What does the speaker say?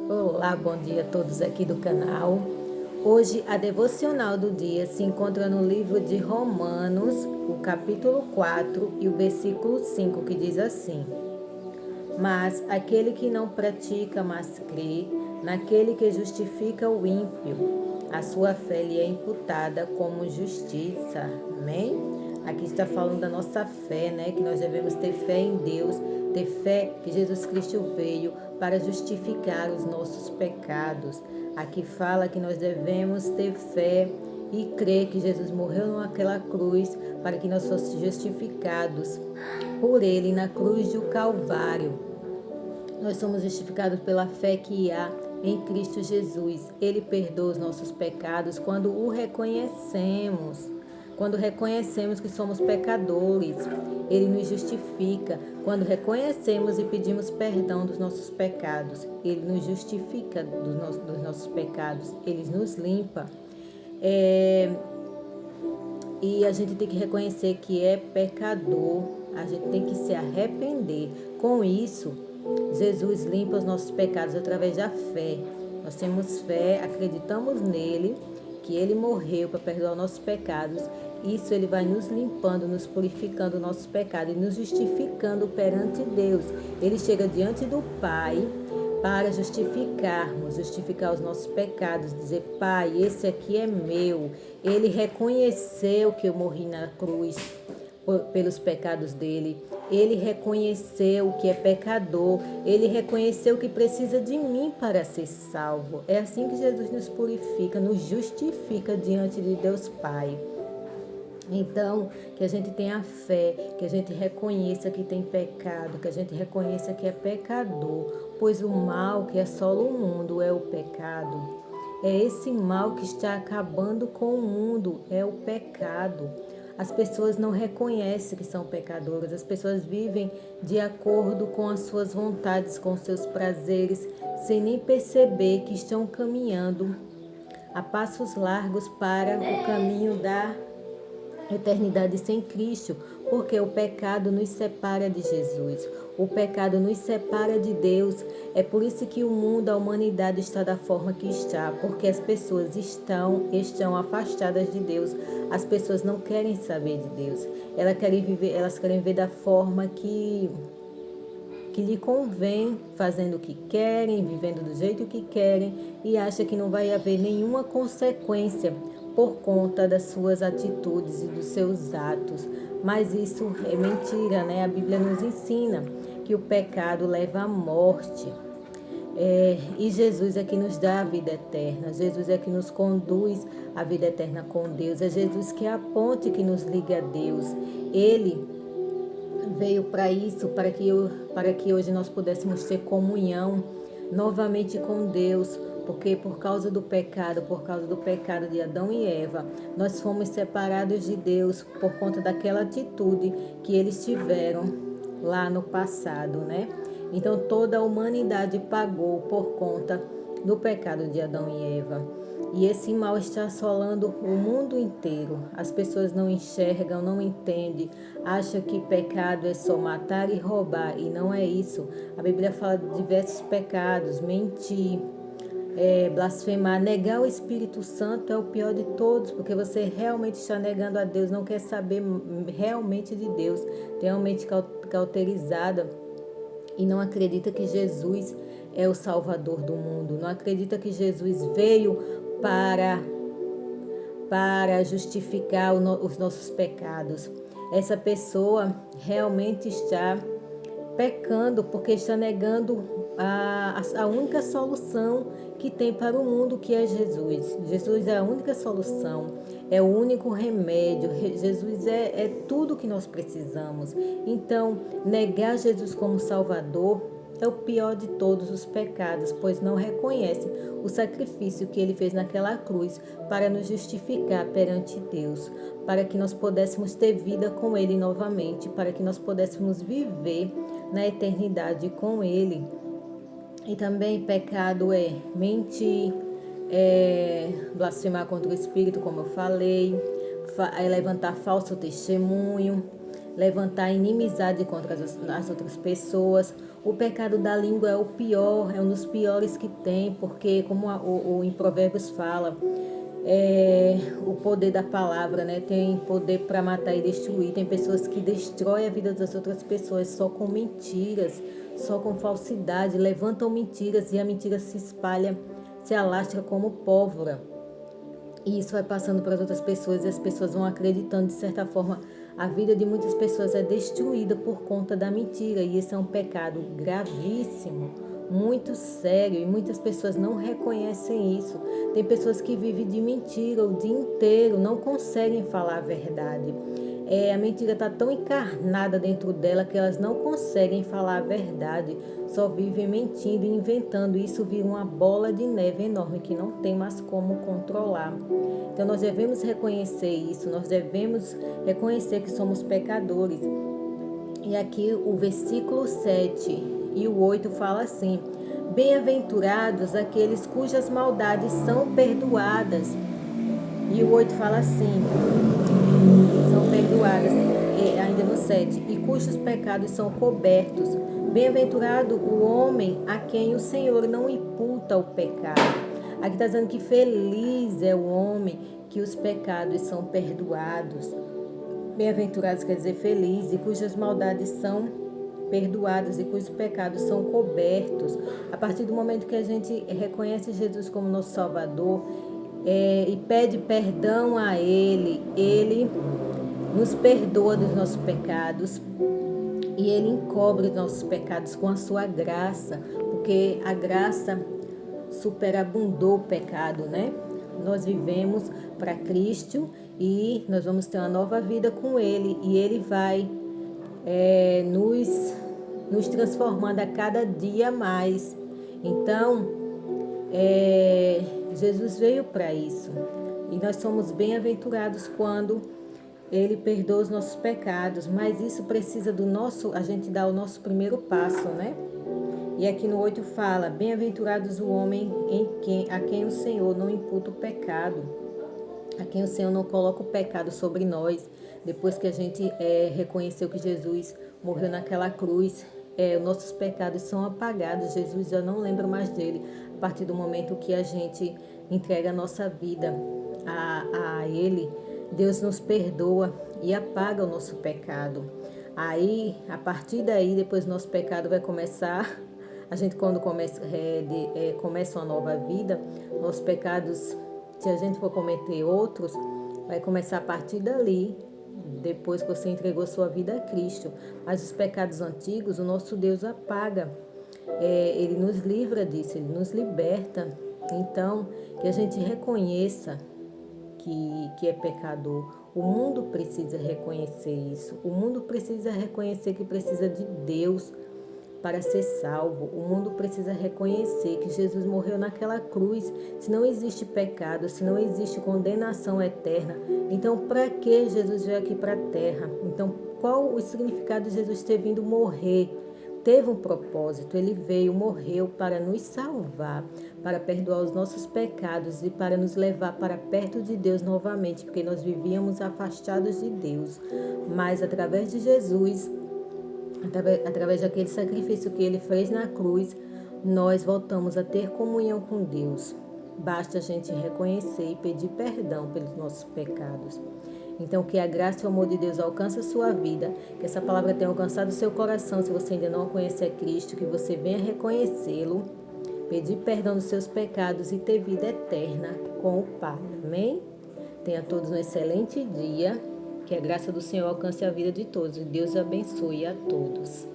Olá, bom dia a todos aqui do canal. Hoje a devocional do dia se encontra no livro de Romanos, o capítulo 4 e o versículo 5, que diz assim: Mas aquele que não pratica, mas crê naquele que justifica o ímpio, a sua fé lhe é imputada como justiça. Amém? Aqui está falando da nossa fé, né? Que nós devemos ter fé em Deus, ter fé que Jesus Cristo veio para justificar os nossos pecados. Aqui fala que nós devemos ter fé e crer que Jesus morreu naquela cruz para que nós fôssemos justificados por Ele na cruz do Calvário. Nós somos justificados pela fé que há em Cristo Jesus. Ele perdoa os nossos pecados quando o reconhecemos. Quando reconhecemos que somos pecadores, Ele nos justifica. Quando reconhecemos e pedimos perdão dos nossos pecados, Ele nos justifica dos nossos pecados. Ele nos limpa. E a gente tem que reconhecer que é pecador. A gente tem que se arrepender. Com isso, Jesus limpa os nossos pecados através da fé. Nós temos fé, acreditamos nele, que ele morreu para perdoar os nossos pecados. Isso ele vai nos limpando, nos purificando os nossos pecados e nos justificando perante Deus. Ele chega diante do Pai para justificar os nossos pecados, dizer: Pai, esse aqui é meu. Ele reconheceu que eu morri na cruz pelos pecados dele. Ele reconheceu que é pecador. Ele reconheceu que precisa de mim para ser salvo. É assim que Jesus nos purifica, nos justifica diante de Deus Pai. Então, que a gente tenha fé, que a gente reconheça que tem pecado, que a gente reconheça que é pecador, pois o mal que assola o mundo é o pecado. É esse mal que está acabando com o mundo, é o pecado. As pessoas não reconhecem que são pecadoras, as pessoas vivem de acordo com as suas vontades, com seus prazeres, sem nem perceber que estão caminhando a passos largos para o caminho da eternidade sem Cristo, porque o pecado nos separa de Jesus. O pecado nos separa de Deus. É por isso que o mundo, a humanidade está da forma que está, porque as pessoas estão afastadas de Deus. As pessoas não querem saber de Deus. Elas querem viver da forma que lhe convém, fazendo o que querem, vivendo do jeito que querem e acha que não vai haver nenhuma consequência por conta das suas atitudes e dos seus atos. Mas isso é mentira, né? A Bíblia nos ensina que o pecado leva à morte. E Jesus é que nos dá a vida eterna. Jesus é que nos conduz à vida eterna com Deus. É Jesus que é a ponte que nos liga a Deus. Ele veio para isso, para que hoje nós pudéssemos ter comunhão novamente com Deus, porque por causa do pecado de Adão e Eva, nós fomos separados de Deus por conta daquela atitude que eles tiveram lá no passado, né? Então toda a humanidade pagou por conta do pecado de Adão e Eva. E esse mal está assolando o mundo inteiro. As pessoas não enxergam, não entendem, acham que pecado é só matar e roubar, e não é isso. A Bíblia fala de diversos pecados: mentir, blasfemar, negar o Espírito Santo é o pior de todos, porque você realmente está negando a Deus, não quer saber realmente de Deus, tem a mente cauterizada e não acredita que Jesus é o Salvador do mundo, não acredita que Jesus veio para justificar os nossos pecados. Essa pessoa realmente está pecando porque está negando a única solução que tem para o mundo, que é Jesus. Jesus é a única solução, é o único remédio. Jesus é tudo que nós precisamos. Então, negar Jesus como Salvador é o pior de todos os pecados, pois não reconhece o sacrifício que ele fez naquela cruz para nos justificar perante Deus, para que nós pudéssemos ter vida com ele novamente, para que nós pudéssemos viver na eternidade com ele. E também pecado é mentir, blasfemar contra o Espírito, como eu falei, levantar falso testemunho, levantar inimizade contra as outras pessoas, O pecado da língua é o pior, é um dos piores que tem, porque como em Provérbios fala, o poder da palavra, né? Tem poder para matar e destruir. Tem pessoas que destroem a vida das outras pessoas só com mentiras, só com falsidade, levantam mentiras e a mentira se espalha, se alastra como pólvora. E isso vai passando para as outras pessoas e as pessoas vão acreditando. De certa forma, a vida de muitas pessoas é destruída por conta da mentira. E esse é um pecado gravíssimo, muito sério. E muitas pessoas não reconhecem isso. Tem pessoas que vivem de mentira o dia inteiro, não conseguem falar a verdade. A mentira está tão encarnada dentro dela que elas não conseguem falar a verdade, só vivem mentindo e inventando. Isso vira uma bola de neve enorme que não tem mais como controlar. Então nós devemos reconhecer isso, nós devemos reconhecer que somos pecadores. E aqui o versículo 7 e o 8 fala assim: bem-aventurados aqueles cujas maldades são perdoadas. E o 8 fala assim: são perdoadas, ainda no 7, e cujos pecados são cobertos. Bem-aventurado o homem a quem o Senhor não imputa o pecado. Aqui está dizendo que feliz é o homem que os pecados são perdoados. Bem-aventurados quer dizer feliz, e cujas maldades são perdoadas e cujos pecados são cobertos. A partir do momento que a gente reconhece Jesus como nosso Salvador, e pede perdão a Ele, Ele nos perdoa dos nossos pecados e Ele encobre os nossos pecados com a sua graça, porque a graça superabundou o pecado, né? Nós vivemos para Cristo e nós vamos ter uma nova vida com Ele, e Ele vai nos transformando a cada dia mais. Então, Jesus veio para isso, e nós somos bem-aventurados quando Ele perdoa os nossos pecados, mas isso precisa a gente dar o nosso primeiro passo, né? E aqui no 8 fala: bem-aventurados o homem a quem o Senhor não imputa o pecado, a quem o Senhor não coloca o pecado sobre nós. Depois que a gente reconheceu que Jesus morreu naquela cruz, nossos pecados são apagados, Jesus já não lembra mais dele. A partir do momento que a gente entrega a nossa vida a Ele, Deus nos perdoa e apaga o nosso pecado. Aí, a partir daí, depois do nosso pecado vai começar, a gente quando começa uma nova vida, nossos pecados, se a gente for cometer outros, vai começar a partir dali, depois que você entregou sua vida a Cristo. Mas os pecados antigos, o nosso Deus apaga. Ele nos livra disso, Ele nos liberta. Então, que a gente reconheça que é pecador. O mundo precisa reconhecer isso. O mundo precisa reconhecer que precisa de Deus para ser salvo. O mundo precisa reconhecer que Jesus morreu naquela cruz. Se não existe pecado, se não existe condenação eterna, então para que Jesus veio aqui para a terra? Então, qual o significado de Jesus ter vindo morrer? Teve um propósito, Ele veio, morreu para nos salvar, para perdoar os nossos pecados e para nos levar para perto de Deus novamente, porque nós vivíamos afastados de Deus. Mas através de Jesus, através daquele sacrifício que Ele fez na cruz, nós voltamos a ter comunhão com Deus. Basta a gente reconhecer e pedir perdão pelos nossos pecados. Então, que a graça e o amor de Deus alcance a sua vida, que essa palavra tenha alcançado o seu coração. Se você ainda não conhece a Cristo, que você venha reconhecê-lo, pedir perdão dos seus pecados e ter vida eterna com o Pai. Amém? Tenha todos um excelente dia, que a graça do Senhor alcance a vida de todos. E Deus abençoe a todos.